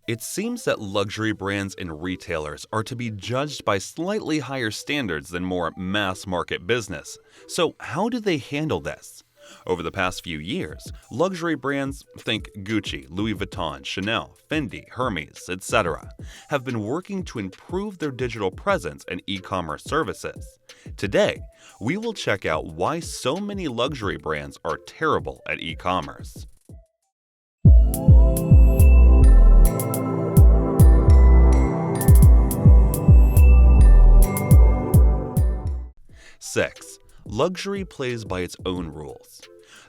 It seems that luxury brands and retailers are to be judged by slightly higher standards than more mass market business. So, how do they handle this? Over the past few years, luxury brands, think Gucci, Louis Vuitton, Chanel, Fendi, Hermès, etc., have been working to improve their digital presence and e-commerce services. Today, we will check out why so many luxury brands are terrible at e-commerce. 6. Luxury plays by its own rules.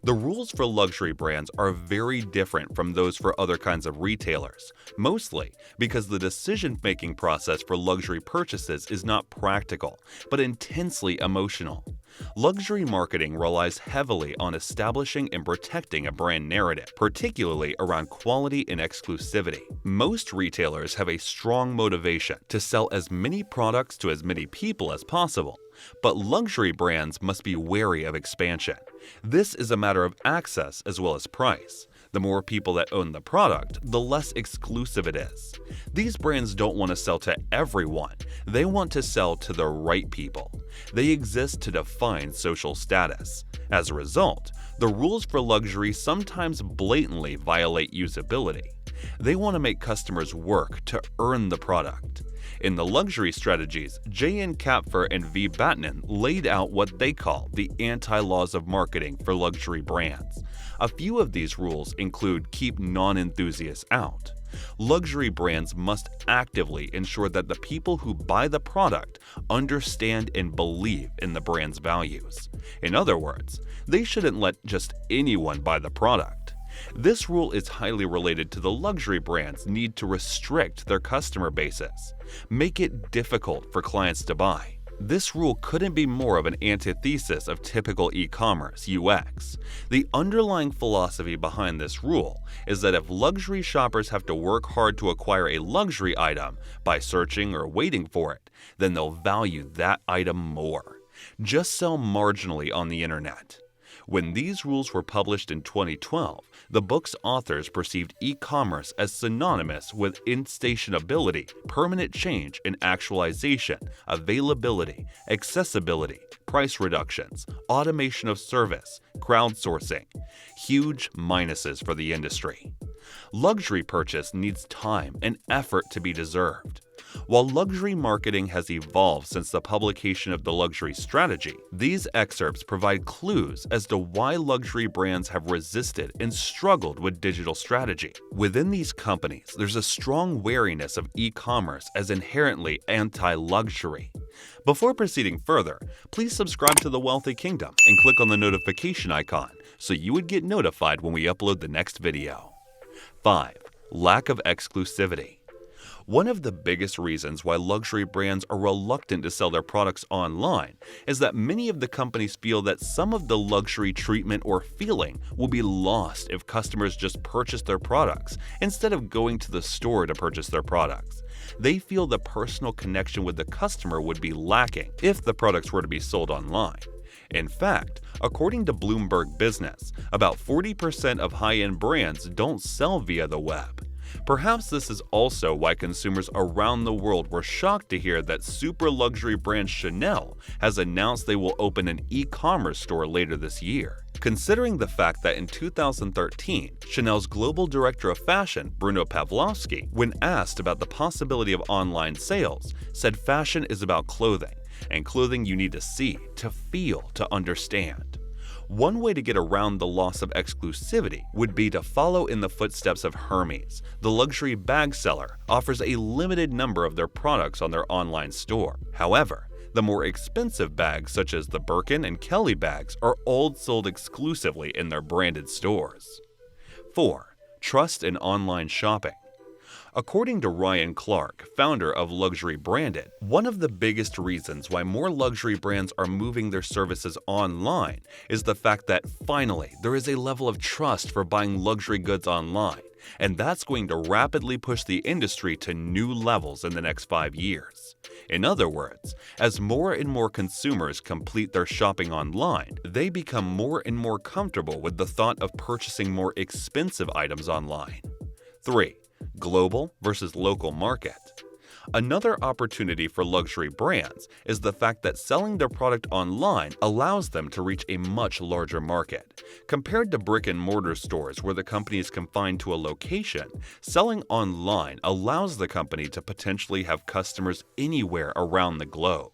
The rules for luxury brands are very different from those for other kinds of retailers, mostly because the decision-making process for luxury purchases is not practical, but intensely emotional. Luxury marketing relies heavily on establishing and protecting a brand narrative, particularly around quality and exclusivity. Most retailers have a strong motivation to sell as many products to as many people as possible, but luxury brands must be wary of expansion. This is a matter of access as well as price. The more people that own the product, the less exclusive it is. These brands don't want to sell to everyone, they want to sell to the right people. They exist to define social status. As a result, the rules for luxury sometimes blatantly violate usability. They want to make customers work to earn the product. In the luxury strategies, J.N. Kapfer and V. Batnan laid out what they call the anti-laws of marketing for luxury brands. A few of these rules include keep non-enthusiasts out. Luxury brands must actively ensure that the people who buy the product understand and believe in the brand's values. In other words, they shouldn't let just anyone buy the product. This rule is highly related to the luxury brands' need to restrict their customer bases, make it difficult for clients to buy. This rule couldn't be more of an antithesis of typical e-commerce UX. The underlying philosophy behind this rule is that if luxury shoppers have to work hard to acquire a luxury item by searching or waiting for it, then they'll value that item more. Just sell marginally on the internet. When these rules were published in 2012, the book's authors perceived e-commerce as synonymous with instationability, permanent change in actualization, availability, accessibility, price reductions, automation of service, crowdsourcing. Huge minuses for the industry. Luxury purchase needs time and effort to be deserved. While luxury marketing has evolved since the publication of the luxury strategy, these excerpts provide clues as to why luxury brands have resisted and struggled with digital strategy. Within these companies, there's a strong wariness of e-commerce as inherently anti-luxury. Before proceeding further, please subscribe to The Wealthy Kingdom and click on the notification icon so you would get notified when we upload the next video. 5. Lack of exclusivity. One of the biggest reasons why luxury brands are reluctant to sell their products online is that many of the companies feel that some of the luxury treatment or feeling will be lost if customers just purchase their products instead of going to the store to purchase their products. They feel the personal connection with the customer would be lacking if the products were to be sold online. In fact, according to Bloomberg Business, about 40% of high-end brands don't sell via the web. Perhaps this is also why consumers around the world were shocked to hear that super luxury brand Chanel has announced they will open an e-commerce store later this year. Considering the fact that in 2013, Chanel's global director of fashion, Bruno Pavlovsky, when asked about the possibility of online sales, said fashion is about clothing, and clothing you need to see, to feel, to understand. One way to get around the loss of exclusivity would be to follow in the footsteps of Hermès. The luxury bag seller offers a limited number of their products on their online store. However, the more expensive bags such as the Birkin and Kelly bags are all sold exclusively in their branded stores. 4. Trust in online shopping. According to Ryan Clark, founder of Luxury Branded, one of the biggest reasons why more luxury brands are moving their services online is the fact that finally there is a level of trust for buying luxury goods online, and that's going to rapidly push the industry to new levels in the next 5 years. In other words, as more and more consumers complete their shopping online, they become more and more comfortable with the thought of purchasing more expensive items online. 3. global versus local market. Another opportunity for luxury brands is the fact that selling their product online allows them to reach a much larger market. Compared to brick-and-mortar stores where the company is confined to a location, selling online allows the company to potentially have customers anywhere around the globe.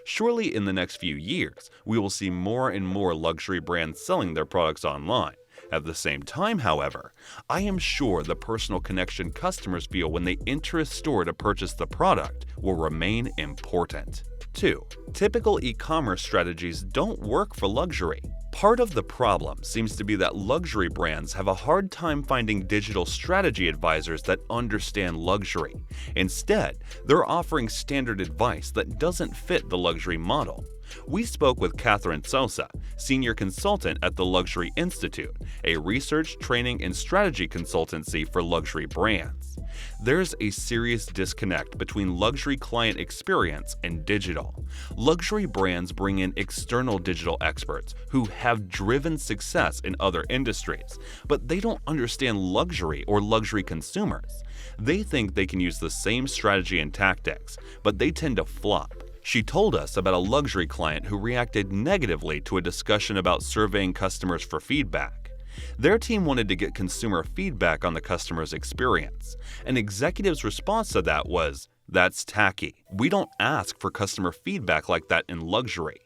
Surely in the next few years, we will see more and more luxury brands selling their products online. At the same time, however, I am sure the personal connection customers feel when they enter a store to purchase the product will remain important. 2. Typical e-commerce strategies don't work for luxury. Part of the problem seems to be that luxury brands have a hard time finding digital strategy advisors that understand luxury. Instead, they're offering standard advice that doesn't fit the luxury model. We spoke with Catherine Sosa, senior consultant at the Luxury Institute, a research, training, and strategy consultancy for luxury brands. There's a serious disconnect between luxury client experience and digital. Luxury brands bring in external digital experts who have driven success in other industries, but they don't understand luxury or luxury consumers. They think they can use the same strategy and tactics, but they tend to flop. She told us about a luxury client who reacted negatively to a discussion about surveying customers for feedback. Their team wanted to get consumer feedback on the customer's experience. An executive's response to that was, "That's tacky. We don't ask for customer feedback like that in luxury."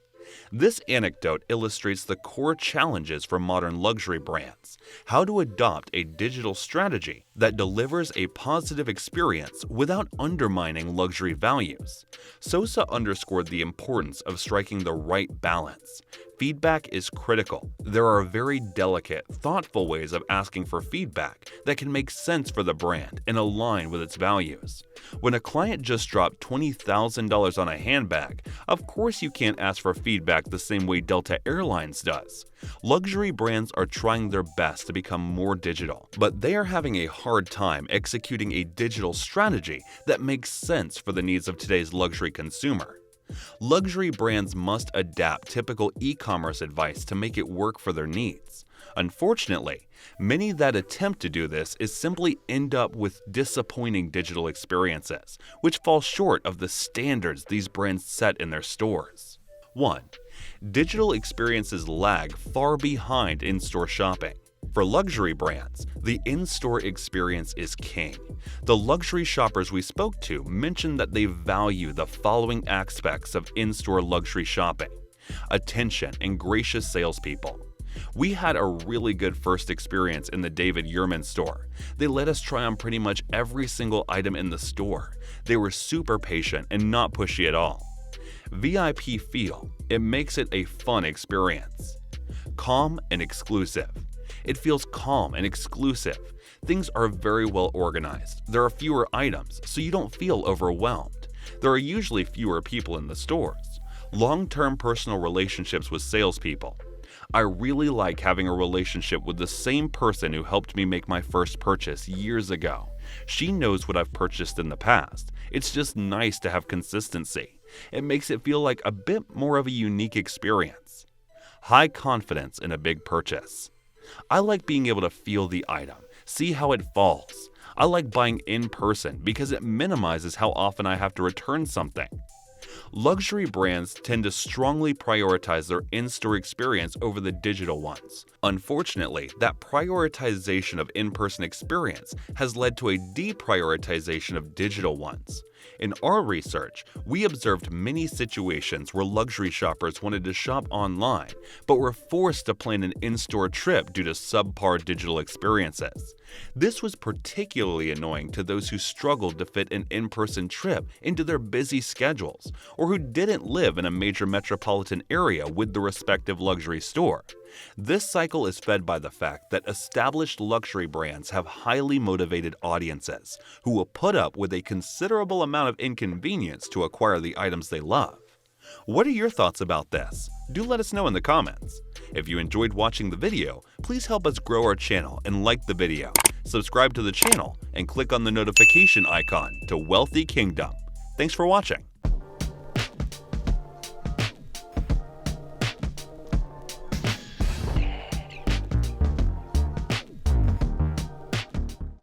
This anecdote illustrates the core challenges for modern luxury brands: how to adopt a digital strategy that delivers a positive experience without undermining luxury values. Sosa underscored the importance of striking the right balance. Feedback is critical. There are very delicate, thoughtful ways of asking for feedback that can make sense for the brand and align with its values. When a client just dropped $20,000 on a handbag, of course you can't ask for feedback the same way Delta Airlines does. Luxury brands are trying their best to become more digital, but they are having a hard time executing a digital strategy that makes sense for the needs of today's luxury consumer. Luxury brands must adapt typical e-commerce advice to make it work for their needs. Unfortunately, many that attempt to do this simply end up with disappointing digital experiences, which fall short of the standards these brands set in their stores. 1. Digital experiences lag far behind in-store shopping. For luxury brands, the in-store experience is king. The luxury shoppers we spoke to mentioned that they value the following aspects of in-store luxury shopping: attention and gracious salespeople. We had a really good first experience in the David Yurman store. They let us try on pretty much every single item in the store. They were super patient and not pushy at all. VIP feel. It makes it a fun experience. Calm and exclusive. It feels calm and exclusive. Things are very well organized. There are fewer items, so you don't feel overwhelmed. There are usually fewer people in the stores. Long-term personal relationships with salespeople. I really like having a relationship with the same person who helped me make my first purchase years ago. She knows what I've purchased in the past. It's just nice to have consistency. It makes it feel like a bit more of a unique experience. High confidence in a big purchase. I like being able to feel the item, see how it falls. I like buying in person because it minimizes how often I have to return something. Luxury brands tend to strongly prioritize their in-store experience over the digital ones. Unfortunately, that prioritization of in-person experience has led to a deprioritization of digital ones. In our research, we observed many situations where luxury shoppers wanted to shop online, but were forced to plan an in-store trip due to subpar digital experiences. This was particularly annoying to those who struggled to fit an in-person trip into their busy schedules, or who didn't live in a major metropolitan area with the respective luxury store. This cycle is fed by the fact that established luxury brands have highly motivated audiences who will put up with a considerable amount of inconvenience to acquire the items they love. What are your thoughts about this? Do let us know in the comments. If you enjoyed watching the video, please help us grow our channel and like the video. Subscribe to the channel and click on the notification icon to Wealthy Kingdom. Thanks for watching.